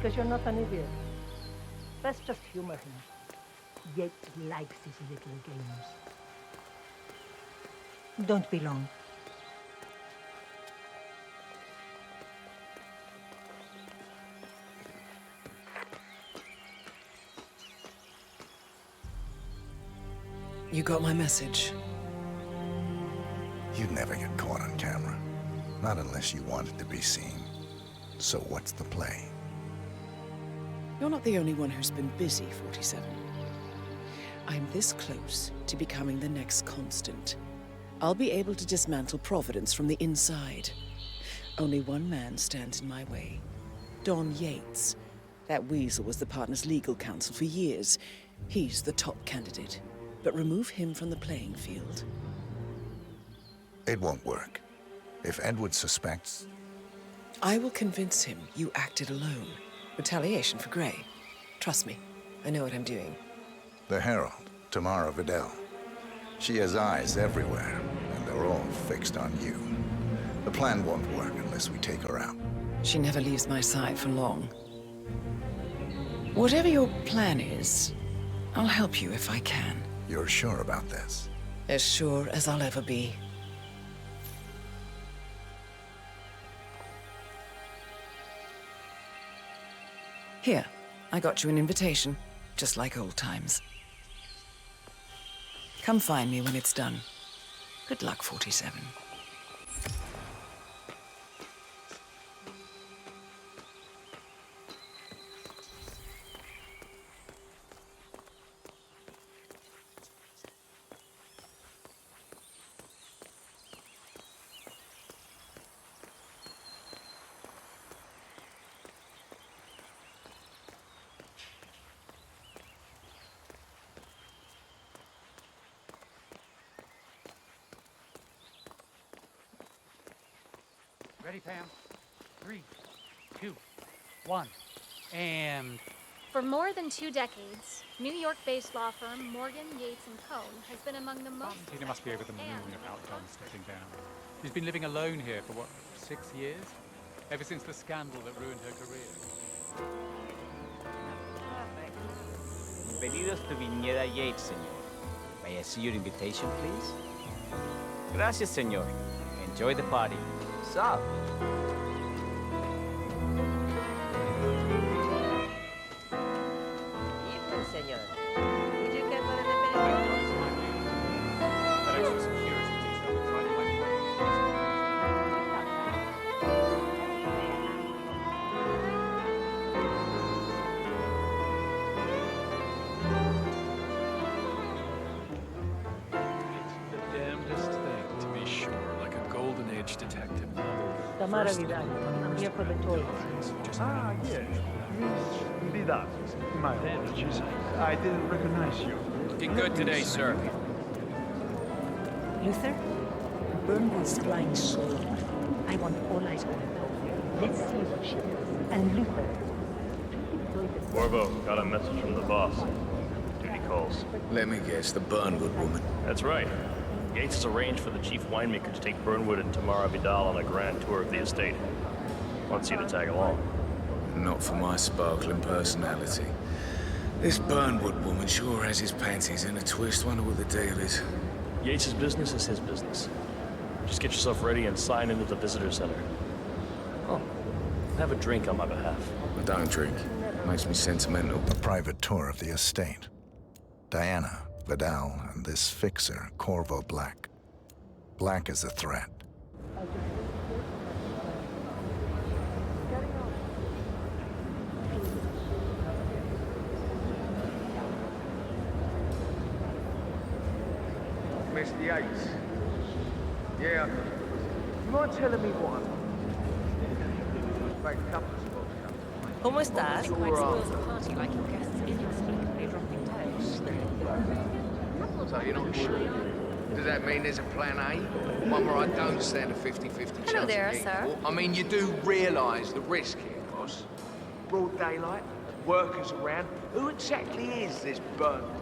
because you're not an idiot. Let's just humor him. Yates likes his little games. Don't be long. You got my message. You'd never get caught on camera. Not unless you wanted to be seen. So what's the play? You're not the only one who's been busy, 47. I'm this close to becoming the next constant. I'll be able to dismantle Providence from the inside. Only one man stands in my way. Don Yates. That weasel was the partner's legal counsel for years. He's the top candidate. But remove him from the playing field. It won't work. If Edward suspects... I will convince him you acted alone. Retaliation for Gray. Trust me, I know what I'm doing. The Herald, Tamara Vidal. She has eyes everywhere, and they're all fixed on you. The plan won't work unless we take her out. She never leaves my side for long. Whatever your plan is, I'll help you if I can. You're sure about this? As sure as I'll ever be. Here, I got you an invitation, just like old times. Come find me when it's done. Good luck, 47. Ready, Pam? 3, 2, 1, and... For more than 2 decades, New York-based law firm Morgan, Yates & Co. has been among the most... Tina must be over the moon about John stepping down. She's been living alone here for, what, 6 years? Ever since the scandal that ruined her career. Bienvenidos to Viñeda Yates, señor. May I see your invitation, please? Gracias, señor. Enjoy the party. Sup? Evening, senor. Would you care for an aperitivo? That extra security detail would drive my It's the damnedest thing to be sure, like a golden age detective. Tamara Vidal, I'm here for the toys. Ah, yes. Miss Vidal. My apologies. I didn't recognize you. Looking good today, sir. Luther, Burnwood's flying solo. I want all eyes on her. Let's see what she does. And Luther. Corvo, got a message from the boss. Duty calls. Let me guess, the Burnwood woman. That's right. Yates has arranged for the chief winemaker to take Burnwood and Tamara Vidal on a grand tour of the estate. Wants you to tag along. Not for my sparkling personality. This Burnwood woman sure has his panties in a twist. Wonder what the deal is. Yates' business is his business. Just get yourself ready and sign into the visitor center. Oh, have a drink on my behalf. I don't drink. Makes me sentimental. A private tour of the estate. Diana, Vidal, and this fixer, Corvo Black. Black is a threat. Mr. Yates. Yeah. You mind telling me what? Like a couple of spots come to mind. ¿Cómo estás? So you're not sure? Does that mean there's a plan A? One where I don't stand a 50-50 chance Hello there, of getting sir. caught? I mean, you do realise the risk here, boss. Broad daylight, workers around. Who exactly is this Burnwood?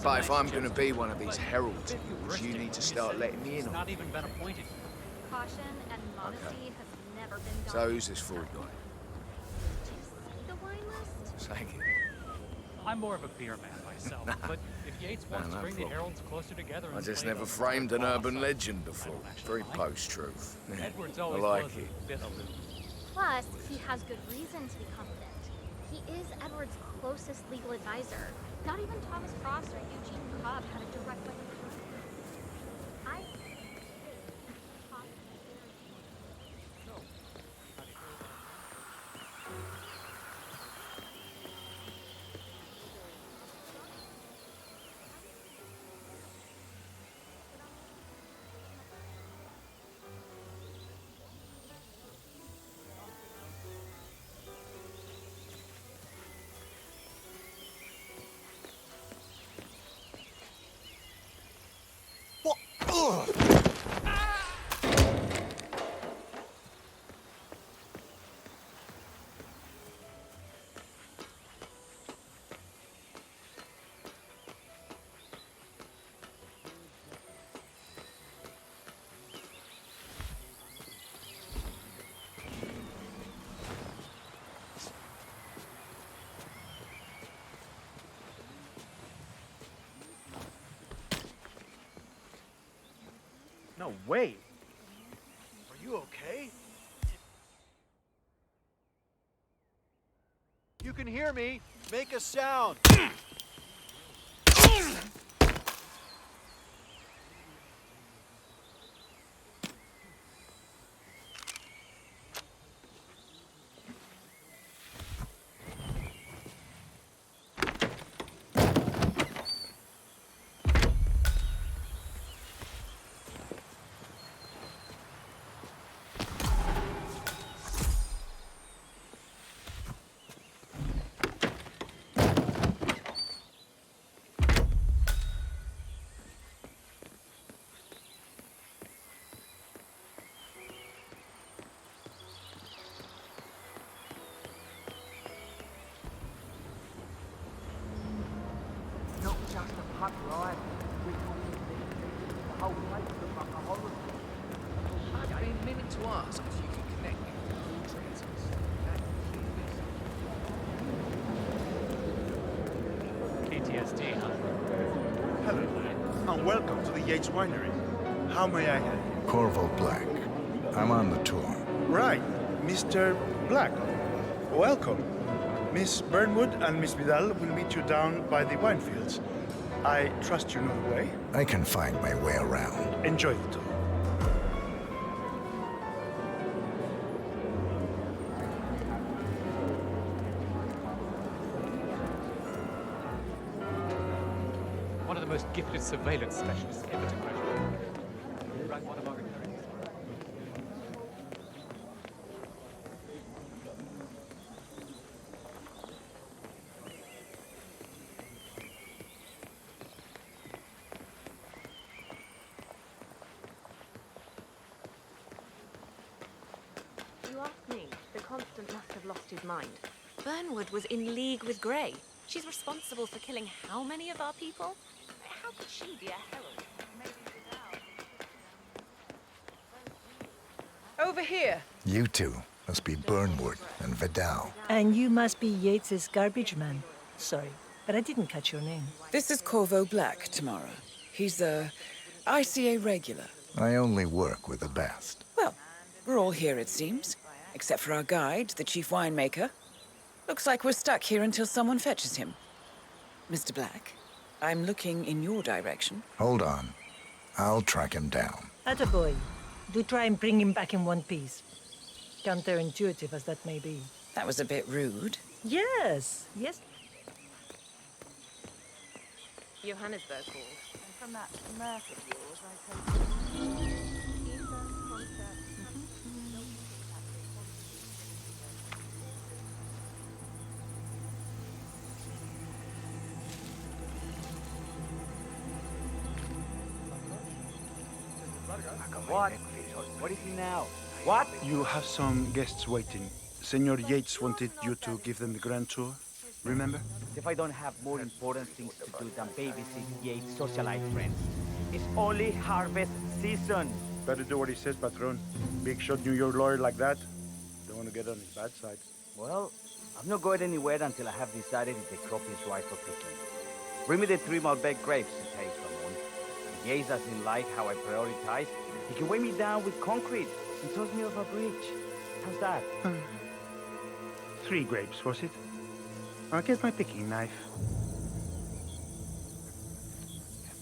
But if I'm gonna be one of these heralds of yours, you need to start letting me in on Not it. even been appointed. Caution and modesty has never been done. So who's this fool guy? Did you see the wine list? Take it. I'm more of a beer man myself, but if Yates wants to bring the heralds closer together, I just never framed an urban legend before. Very post-truth. Edward's I always like was it. a bit aloof. Plus, he has good reason to be confident. He is Edward's closest legal advisor. Not even Thomas Cross or Eugene Cobb had a direct line. I No way. Are you okay? You can hear me. Make a sound. Not just a pub ride. We're talking the whole place looks like a horror film. I've been meaning to ask if you can connect me with the transits. PTSD, huh? Hello, and welcome to the Yates Winery. How may I help you? Corvo Black. I'm on the tour. Right, Mr. Black. Welcome. Miss Burnwood and Miss Vidal will meet you down by the wine fields. I trust you know the way. I can find my way around. Enjoy the tour. One of the most gifted surveillance specialists ever to graduate. Right, one of our recurring. You asked me. The Constant must have lost his mind. Burnwood was in league with Grey. She's responsible for killing how many of our people? How could she be a herald? Over here. You two must be Burnwood and Vidal. And you must be Yates's garbage man. Sorry, but I didn't catch your name. This is Corvo Black, Tamara. He's a ICA regular. I only work with the best. Well, we're all here, it seems. Except for our guide, the chief winemaker. Looks like we're stuck here until someone fetches him. Mr. Black, I'm looking in your direction. Hold on. I'll track him down. Attaboy. Do try and bring him back in one piece. Counterintuitive as that may be. That was a bit rude. Yes, yes. Johannesburg calls. And from that mirth of yours, I take What? What is he now? What? You have some guests waiting. Senor Yates wanted you to give them the grand tour. Remember? If I don't have more important things to do than babysit Yates' socialite friends. It's only harvest season. Better do what he says, Patron. Big shot New York lawyer like that. Don't want to get on his bad side. Well, I'm not going anywhere until I have decided if the crop is right for picking. Bring me the 3 Malbec grapes to taste, Ramon. If Yates doesn't like how I prioritize, he can weigh me down with concrete and toss me off a bridge. How's that? 3 grapes, was it? I'll get my picking knife.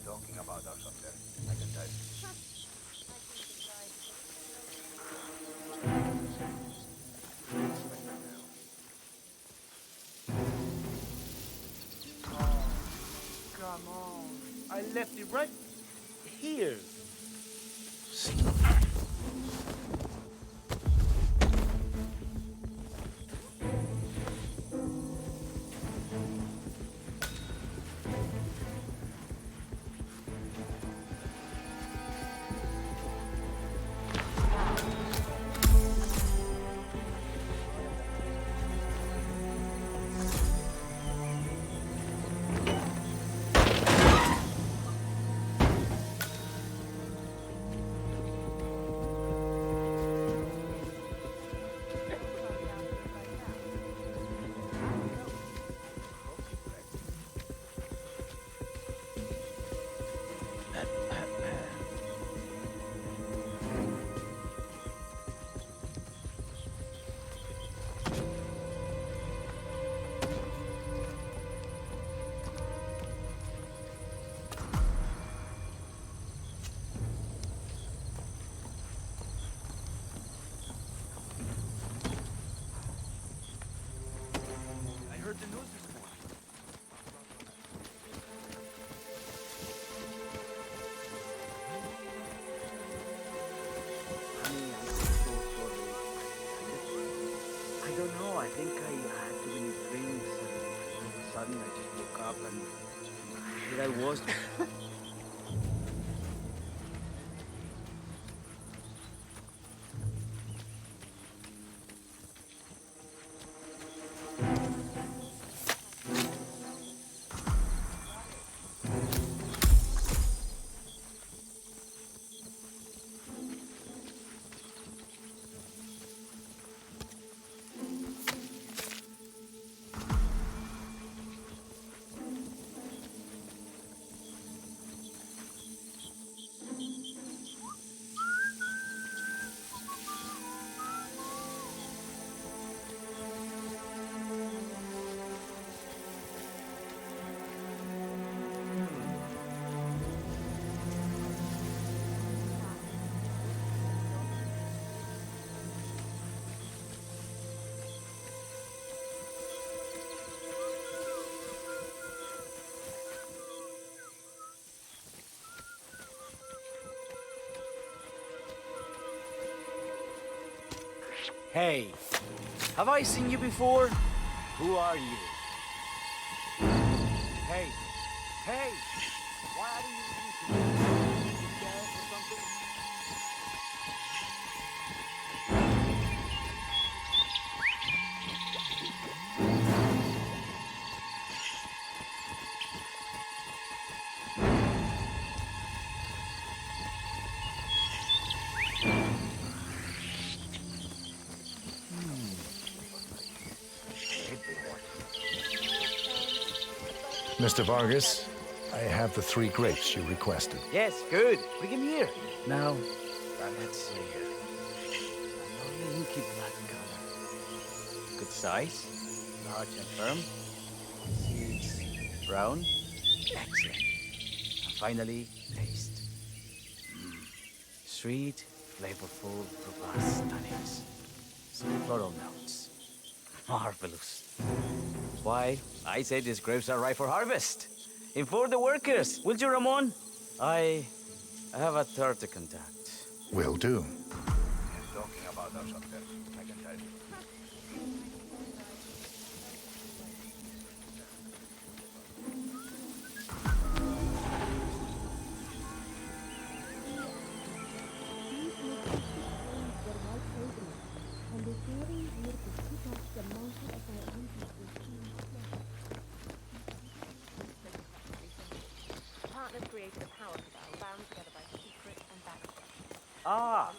Talking about us up there. I can tell you. Come on. I left it right here. I think I had too many drinks, and all of a sudden I just woke up and here I was. Hey, have I seen you before? Who are you? Hey, hey, why are you dead or something? Mr. Vargas, I have the 3 grapes you requested. Yes, good. Bring him here. Now, let's see here. A lovely inky black color. Good size, large and firm. Seeds brown. Excellent. And finally, taste. Sweet, flavorful, robust tannins. Some floral notes. Marvelous. Why, I say these grapes are ripe for harvest. Inform the workers, will you, Ramon? I have a third to contact. Will do. Talking about us up there, I can tell you. Ah,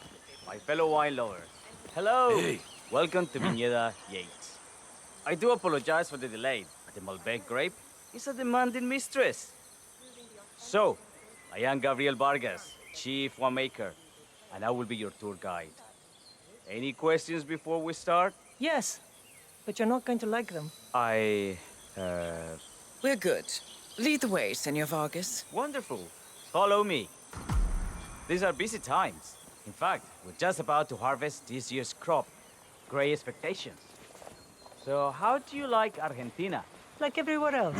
my fellow wine lovers. Hello. Hey. Welcome to Viñeda Yates. I do apologize for the delay, but the Malbec grape is a demanding mistress. So, I am Gabriel Vargas, Chief Winemaker, and I will be your tour guide. Any questions before we start? Yes, but you're not going to like them. We're good. Lead the way, Senor Vargas. Wonderful. Follow me. These are busy times. In fact, we're just about to harvest this year's crop. Great expectations. So, how do you like Argentina? Like everywhere else.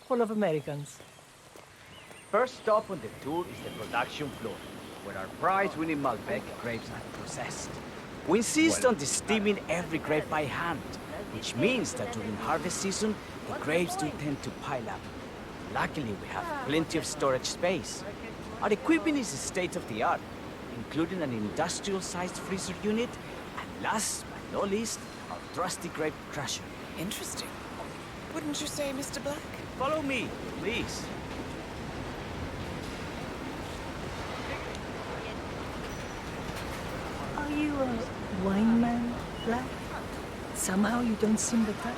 Full of Americans. First stop on the tour is the production floor, where our prize-winning Malbec grapes are processed. We insist on steaming every grape by hand, which means that during harvest season, the grapes do tend to pile up. Luckily, we have plenty of storage space. Our equipment is state-of-the-art, including an industrial-sized freezer unit, and last but not least, our trusty grape crusher. Interesting. Wouldn't you say, Mr. Black? Follow me, please. Are you a wine man, Black? Somehow you don't seem the type.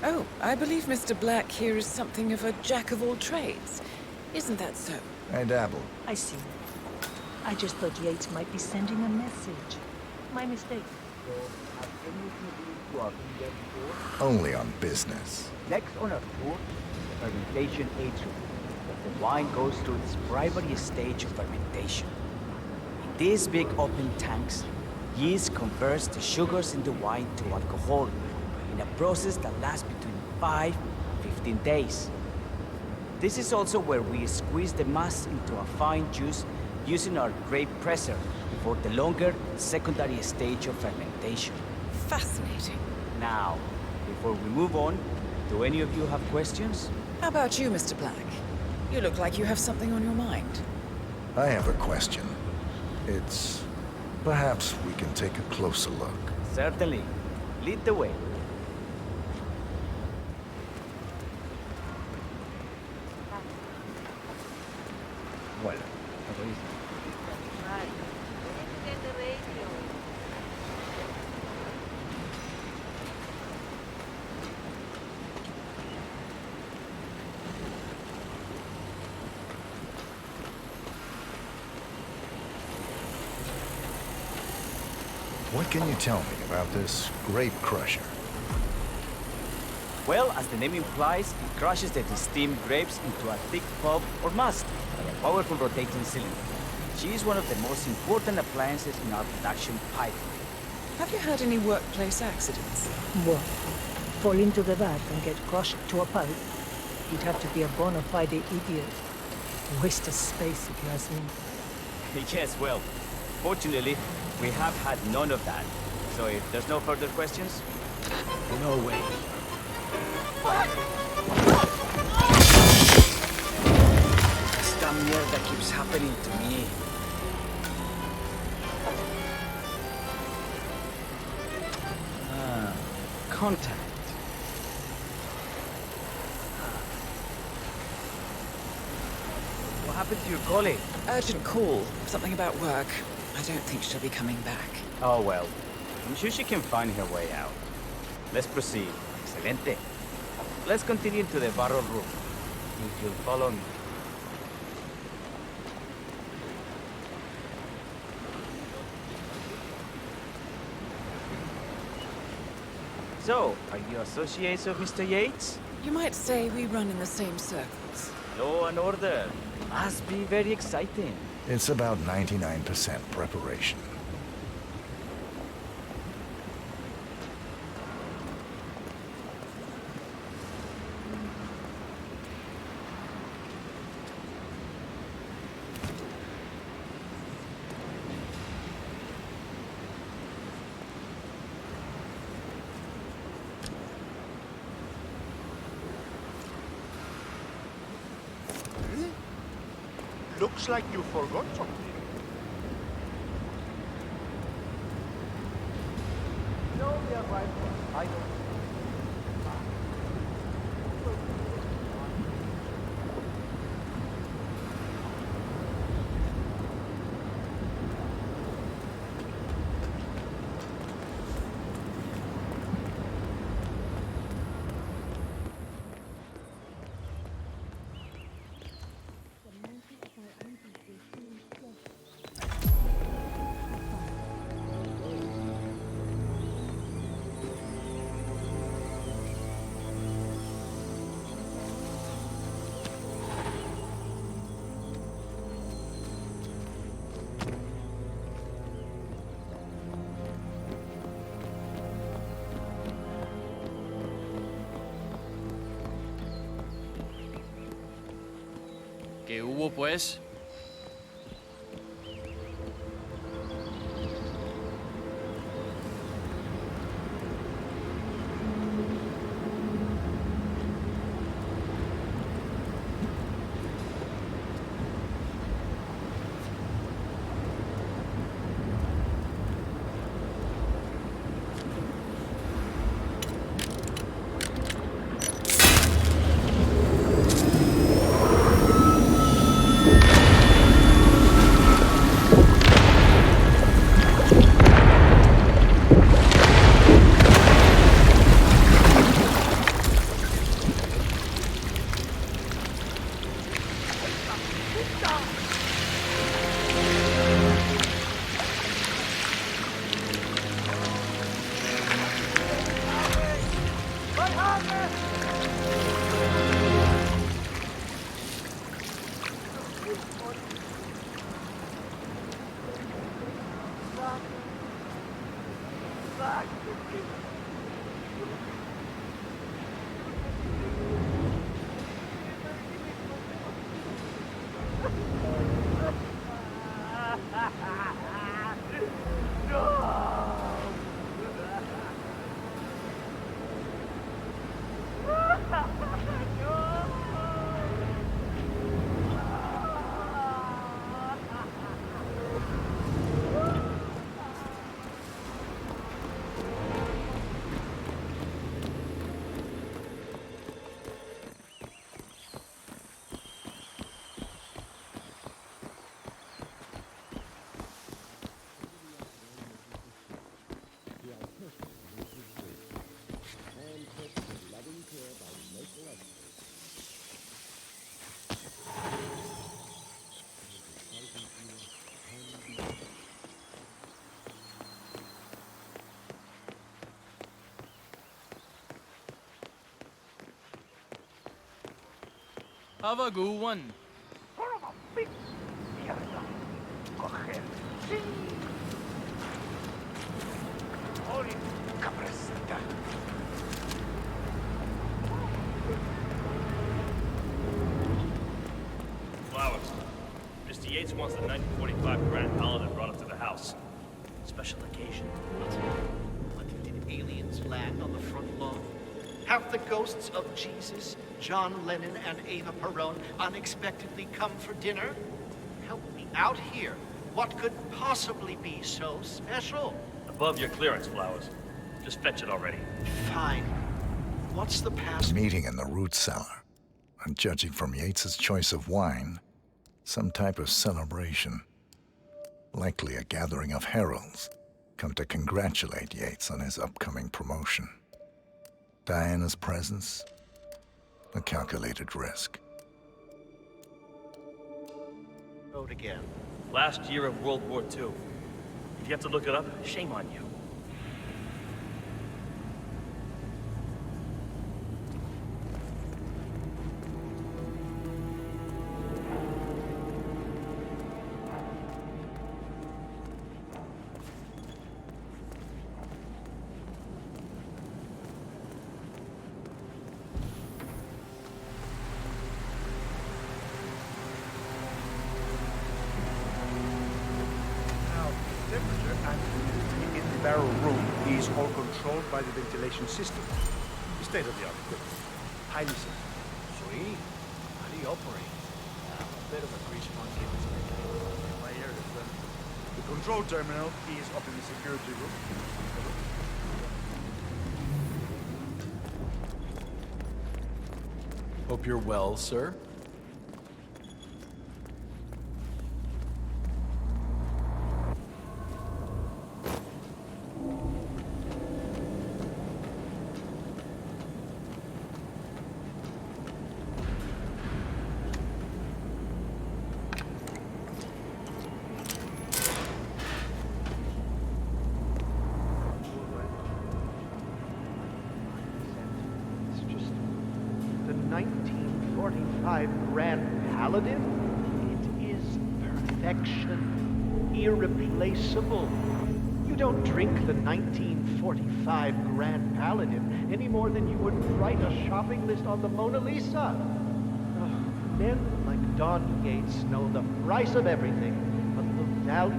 Oh, I believe Mr. Black here is something of a jack of all trades. Isn't that so? I dabble. I see. I just thought Yates might be sending a message. My mistake. Only on business. Next on our tour, the fermentation atrium. The wine goes through its primary stage of fermentation. In these big open tanks, yeast converts the sugars in the wine to alcohol in a process that lasts between 5 and 15 days. This is also where we squeeze the mass into a fine juice using our grape presser before the longer secondary stage of fermentation. Fascinating. Now, before we move on, do any of you have questions? How about you, Mr. Black? You look like you have something on your mind. I have a question. It's... perhaps we can take a closer look. Certainly. Lead the way. Voilà. What can you tell me about this grape crusher? Well, as the name implies, it crushes the steamed grapes into a thick pulp or must by a powerful rotating cylinder. She is one of the most important appliances in our production pipeline. Have you had any workplace accidents? What? Fall into the vat and get crushed to a pulp? You'd have to be a bona fide idiot. Waste of space, if you ask me. Yes, well, fortunately, we have had none of that. So if there's no further questions... No way. Esta mierda keeps happening to me. Contact. What happened to your colleague? Urgent call. Something about work. I don't think she'll be coming back. Oh, well. I'm sure she can find her way out. Let's proceed. Excelente. Let's continue to the barrel room. If you'll follow me. So, are you associates of Mr. Yates? You might say we run in the same circles. Law and order. Must be very exciting. It's about 99% preparation. Looks like you forgot something. No, we are right. I don't. ¿Qué hubo, pues? Have a good one. Flowers. Mr. Yates wants the 1945 Grand Paladin brought up to the house. Special occasion. What, did aliens land on the front lawn? Have the ghosts of Jesus, John Lennon, and Eva Peron unexpectedly come for dinner? Help me out here. What could possibly be so special? Above your clearance, Flowers. Just fetch it already. Fine. What's the past? Meeting in the root cellar. And judging from Yates's choice of wine, some type of celebration. Likely a gathering of heralds come to congratulate Yates on his upcoming promotion. Diana's presence, a calculated risk. Road again. Last year of World War II. If you have to look it up, shame on you. Barrel room is all controlled by the ventilation system. State-of-the-art equipment. Highly safe. Sweet. How do you operate? I'm a bit of a grease monkey with later. The control terminal is up in the security room. Hope you're well, sir. The 1945 Grand Paladin? It is perfection. Irreplaceable. You don't drink the 1945 Grand Paladin any more than you would write a shopping list on the Mona Lisa. Men like Don Yates know the price of everything, but the value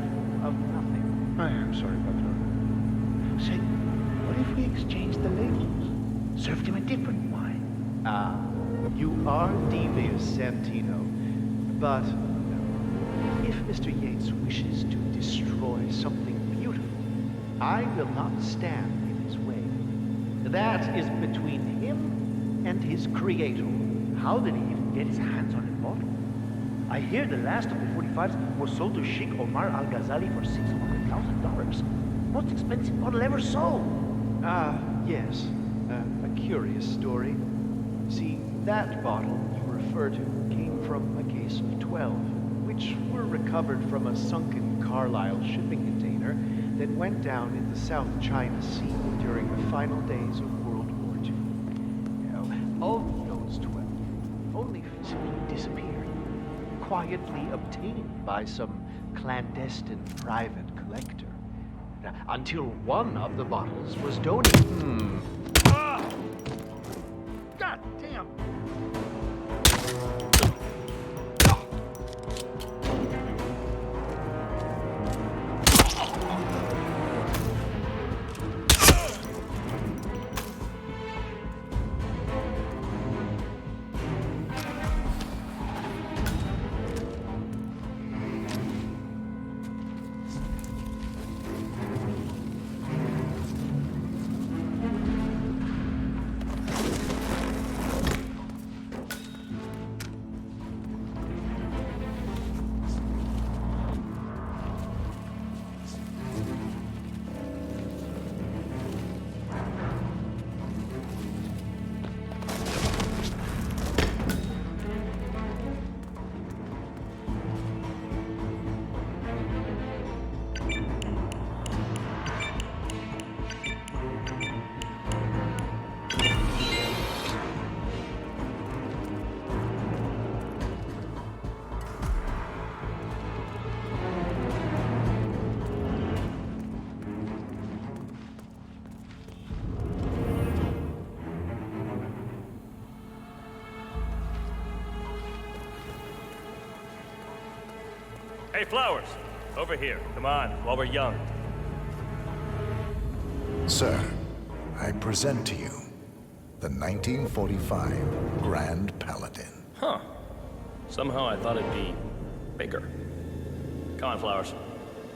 of nothing. I am sorry, Patron. Say, what if we exchanged the labels? Served him a different wine? Ah, you are devious, Santino. But if Mr. Yates wishes to destroy something beautiful, I will not stand in his way. That is between him and his creator. How did he even get his hands on the bottle? I hear the last of the 45s was sold to Sheikh Omar Al-Ghazali for $600,000. Most expensive bottle ever sold. Ah, yes. A curious story. See, that bottle you refer to came from a case of 12, which were recovered from a sunken Carlisle shipping container that went down in the South China Sea during the final days of World War II. Of those 12, only simply disappeared, quietly obtained by some clandestine private collector, until one of the bottles was donated. God damn! Hey, Flowers! Over here. Come on, while we're young. Sir, I present to you the 1945 Grand Paladin. Huh. Somehow I thought it'd be bigger. Come on, Flowers.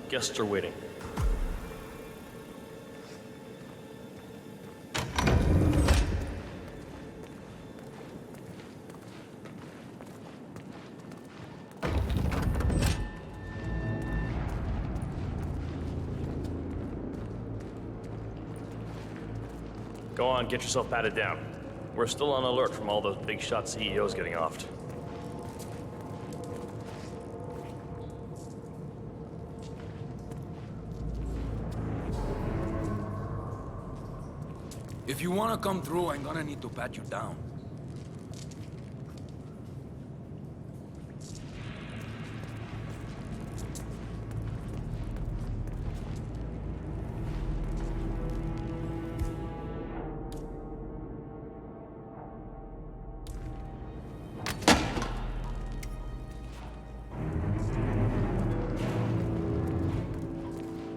Guests are waiting. Go on, get yourself patted down. We're still on alert from all those big shot CEOs getting offed. If you want to come through, I'm gonna need to pat you down.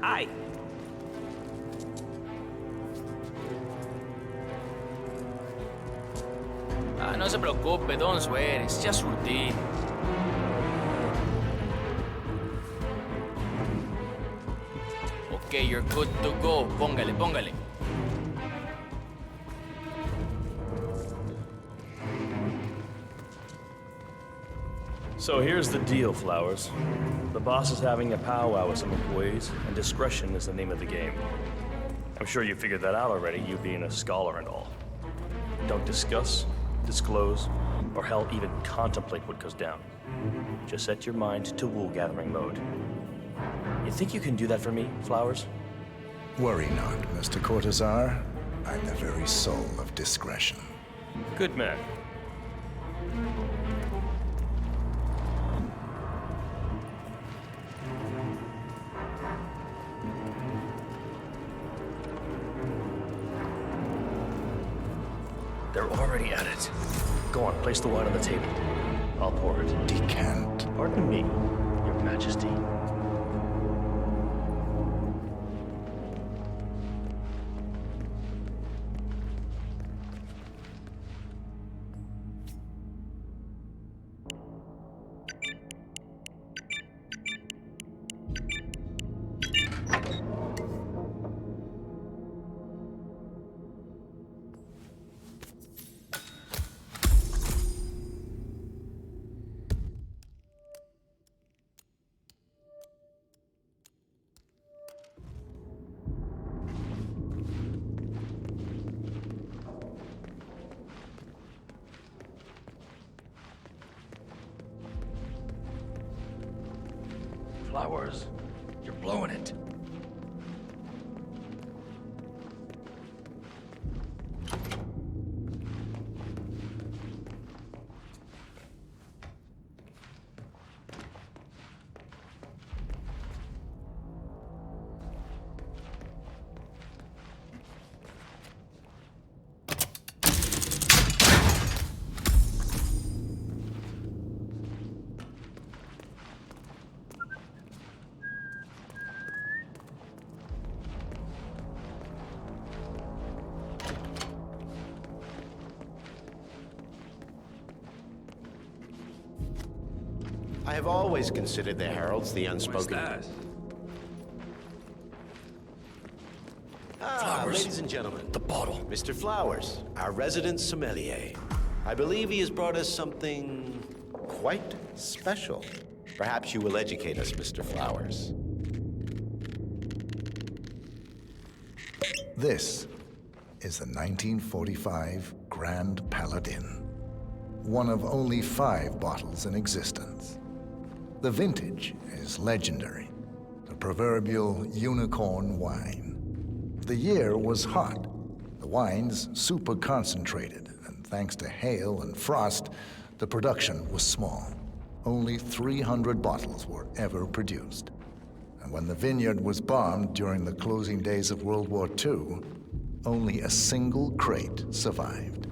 Hi. No se preocupe, don't swear, it's just routine. Okay, you're good to go. Póngale, póngale. So here's the deal, Flowers. The boss is having a powwow with some employees, and discretion is the name of the game. I'm sure you figured that out already, you being a scholar and all. Don't discuss, disclose, or hell, even contemplate what goes down. Just set your mind to wool-gathering mode. You think you can do that for me, Flowers? Worry not, Mr. Cortazar. I'm the very soul of discretion. Good man. They're already at it. Go on, place the wine on the table. I'll pour it. Decant. Pardon me, Your Majesty. Flowers, you're blowing it. I have always considered the heralds the unspoken. Flowers. Ladies and gentlemen. The bottle. Mr. Flowers, our resident sommelier. I believe he has brought us something quite special. Perhaps you will educate us, Mr. Flowers. This is the 1945 Grand Paladin, one of only 5 bottles in existence. The vintage is legendary, the proverbial unicorn wine. The year was hot, the wine's super concentrated, and thanks to hail and frost, the production was small. Only 300 bottles were ever produced. And when the vineyard was bombed during the closing days of World War II, only a single crate survived.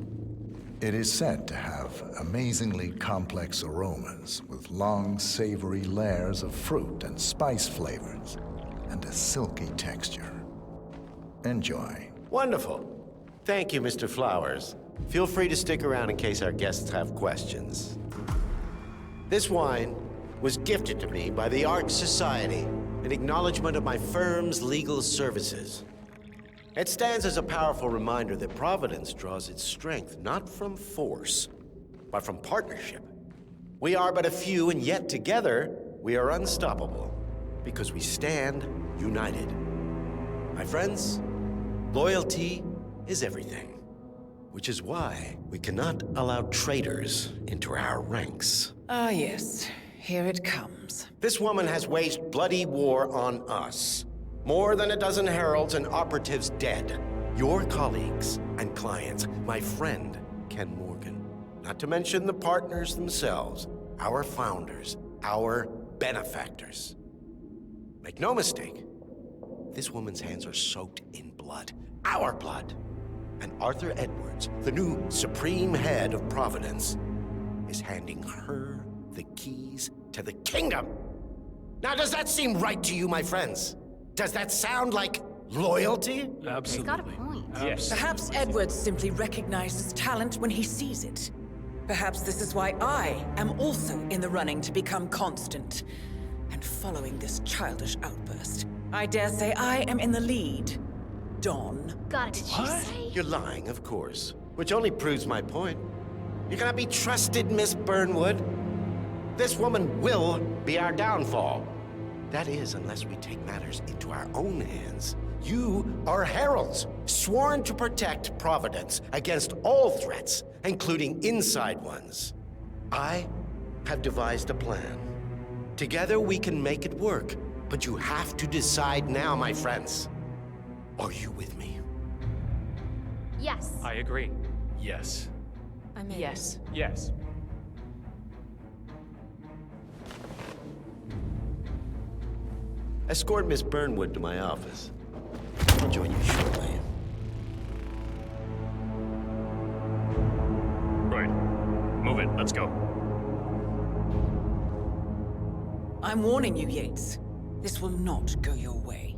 It is said to have amazingly complex aromas with long, savory layers of fruit and spice flavors, and a silky texture. Enjoy. Wonderful. Thank you, Mr. Flowers. Feel free to stick around in case our guests have questions. This wine was gifted to me by the Art Society in acknowledgement of my firm's legal services. It stands as a powerful reminder that Providence draws its strength not from force, but from partnership. We are but a few, and yet together we are unstoppable because we stand united. My friends, loyalty is everything, which is why we cannot allow traitors into our ranks. Ah, yes. Here it comes. This woman has waged bloody war on us. More than a dozen heralds and operatives dead. Your colleagues and clients, my friend, Ken Morgan. Not to mention the partners themselves, our founders, our benefactors. Make no mistake, this woman's hands are soaked in blood. Our blood. And Arthur Edwards, the new supreme head of Providence, is handing her the keys to the kingdom. Now, does that seem right to you, my friends? Does that sound like loyalty? Absolutely. He's got a point. Yes. Perhaps Edwards simply recognizes talent when he sees it. Perhaps this is why I am also in the running to become constant. And following this childish outburst, I dare say I am in the lead. Don. God, did she say? You're lying, of course. Which only proves my point. You cannot be trusted, Miss Burnwood. This woman will be our downfall. That is, unless we take matters into our own hands. You are heralds, sworn to protect Providence against all threats, including inside ones. I have devised a plan. Together we can make it work, but you have to decide now, my friends. Are you with me? Yes. I agree. Yes. I'm in. Yes. Yes. Escort Miss Burnwood to my office. I'll join you shortly. Right. Move it. Let's go. I'm warning you, Yates. This will not go your way.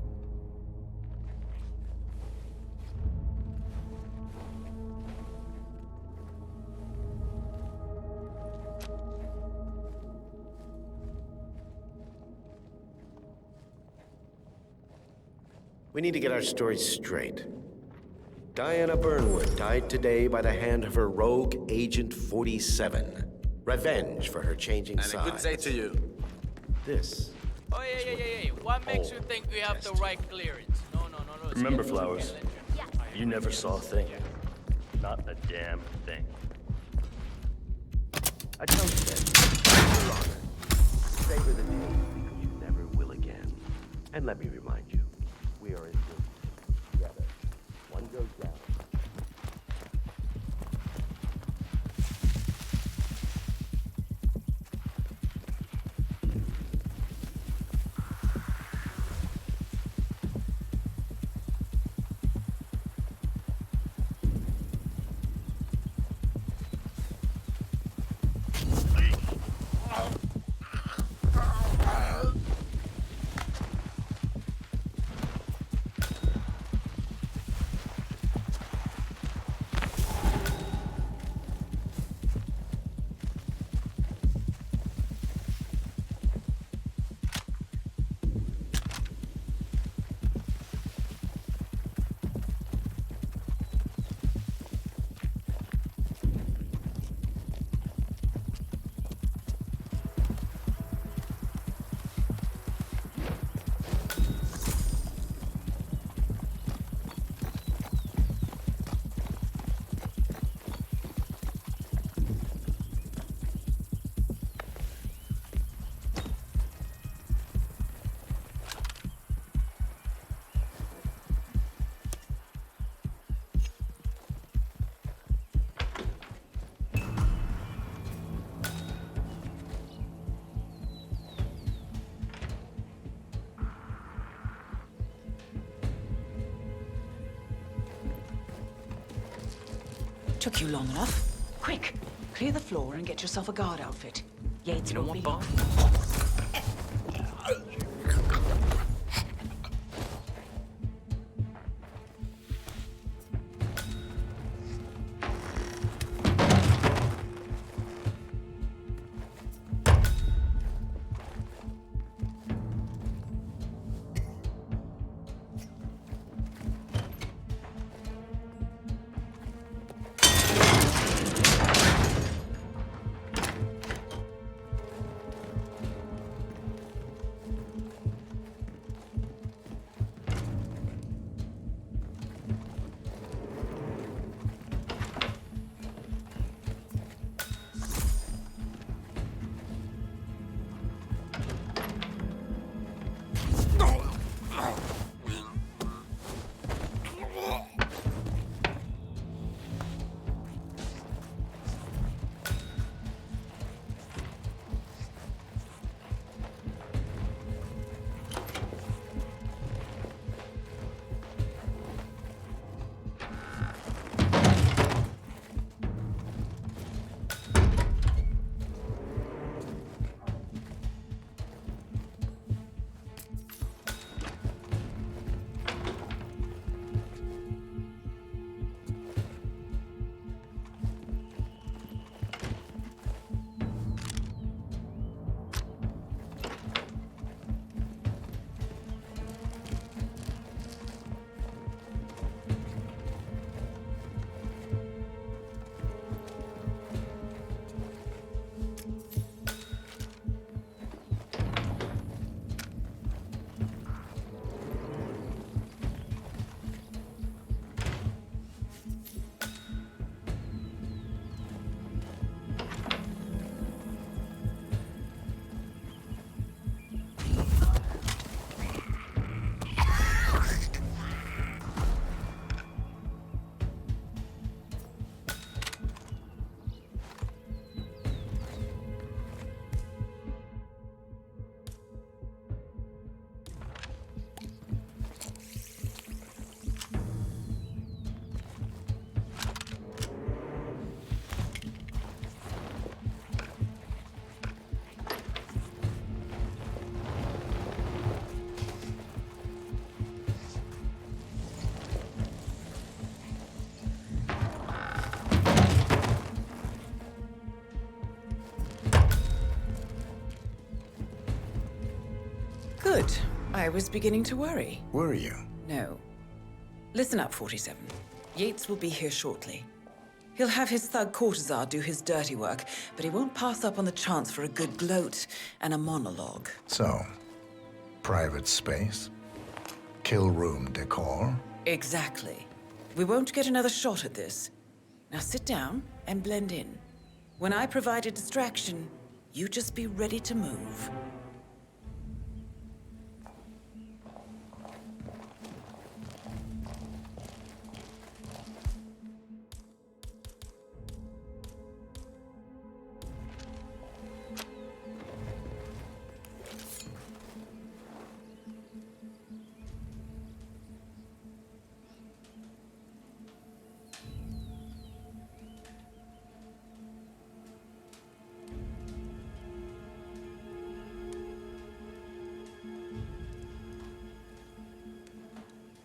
We need to get our stories straight. Diana Burnwood died today by the hand of her rogue Agent 47. Revenge for her changing sides. And a good day to you. This. Oh, yeah. What makes you think we have the right clearance? No. Remember, Flowers, you never saw a thing. Not a damn thing. I tell you that, Your Honor, savor the day because you never will again. And let me remind you, we are in this together. One goes down. Took you long enough. Quick, clear the floor and get yourself a guard outfit. Yates You know won't what, be Bob? I was beginning to worry. Were you? No. Listen up, 47. Yates will be here shortly. He'll have his thug courtesan do his dirty work, but he won't pass up on the chance for a good gloat and a monologue. So, private space? Kill room decor? Exactly. We won't get another shot at this. Now sit down and blend in. When I provide a distraction, you just be ready to move.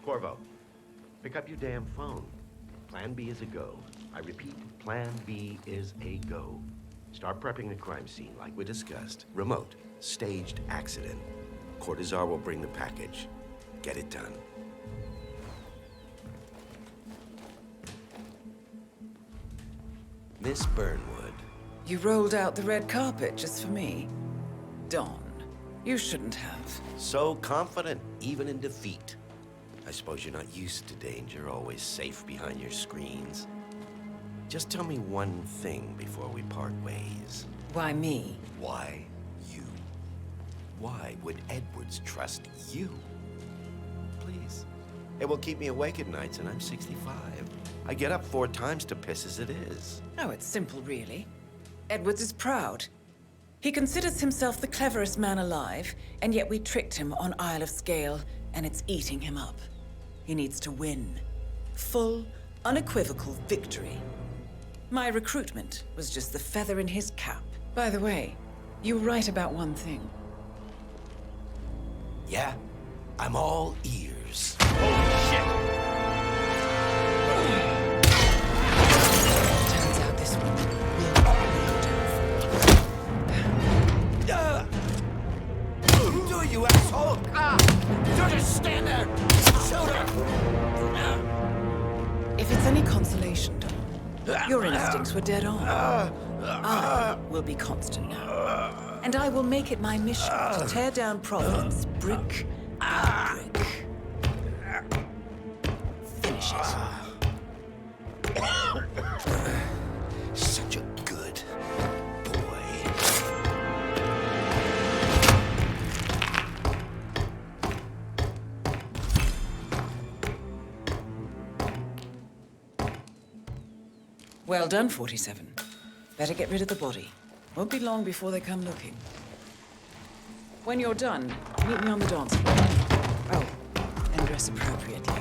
Corvo, pick up your damn phone. Plan B is a go. I repeat, Plan B is a go. Start prepping the crime scene like we discussed. Remote, staged accident. Courtesan will bring the package. Get it done. Miss Burnwood. You rolled out the red carpet just for me. Don, you shouldn't have. So confident, even in defeat. I suppose you're not used to danger, always safe behind your screens. Just tell me one thing before we part ways. Why me? Why you? Why would Edwards trust you? Please. It will keep me awake at nights, and I'm 65. I get up 4 times to piss as it is. Oh, it's simple, really. Edwards is proud. He considers himself the cleverest man alive, and yet we tricked him on Isle of Scale, and it's eating him up. He needs to win. Full, unequivocal victory. My recruitment was just the feather in his cap. By the way, you were right about one thing. Yeah? I'm all ears. Holy shit! Turns out this one will You do, you asshole! Don't just stand there! Shoot her! If it's any consolation, Don, your instincts were dead on. I will be constant now. And I will make it my mission to tear down Providence brick by brick. Finish it. Such a good boy. Well done, 47. Better get rid of the body. Won't be long before they come looking. When you're done, meet me on the dance floor. Oh, and dress appropriately.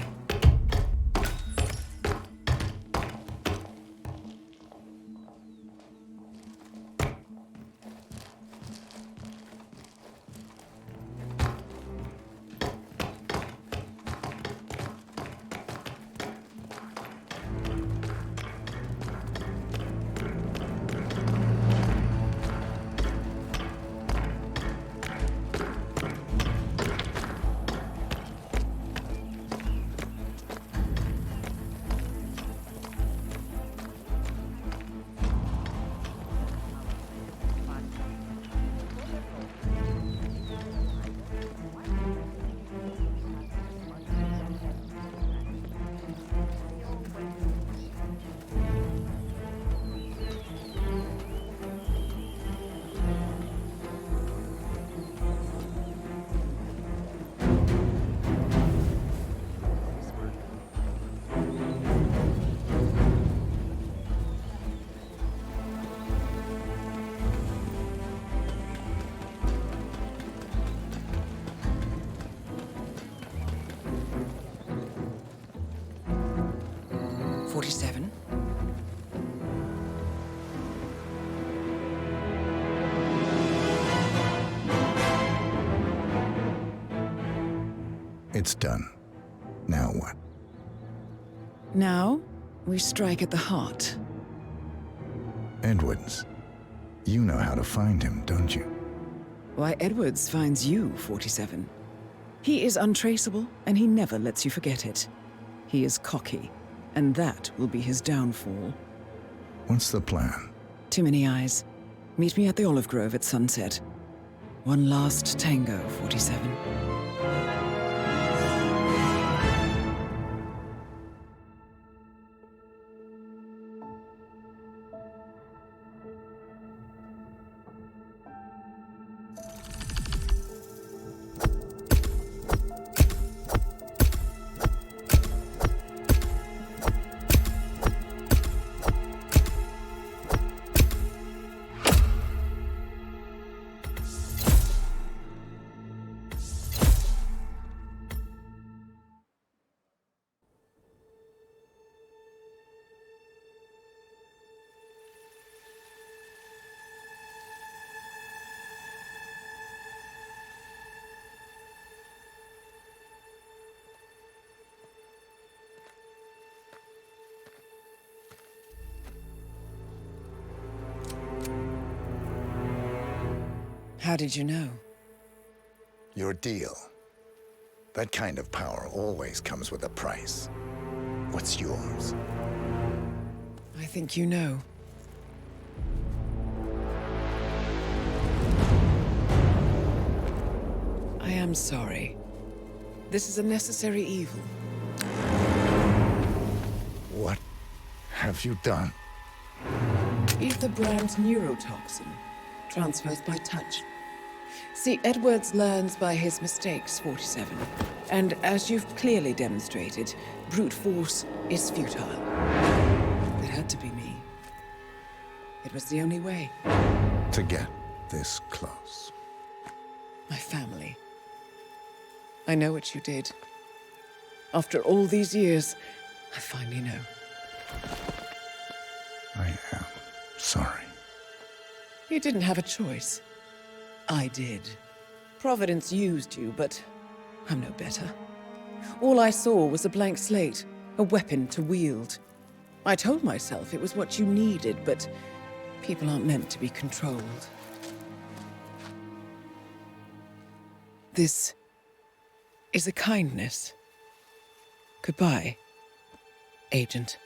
It's done. Now what? Now, we strike at the heart. Edwards. You know how to find him, don't you? Why, Edwards finds you, 47. He is untraceable, and he never lets you forget it. He is cocky, and that will be his downfall. What's the plan? Too many eyes. Meet me at the olive grove at sunset. One last tango, 47. How did you know? Your deal. That kind of power always comes with a price. What's yours? I think you know. I am sorry. This is a necessary evil. What have you done? Ether brand neurotoxin. Transfers by touch. See, Edwards learns by his mistakes, 47. And as you've clearly demonstrated, brute force is futile. It had to be me. It was the only way. To get this close. My family. I know what you did. After all these years, I finally know. I am sorry. You didn't have a choice. I did. Providence used you, but I'm no better. All I saw was a blank slate, a weapon to wield. I told myself it was what you needed, but people aren't meant to be controlled. This is a kindness. Goodbye, Agent.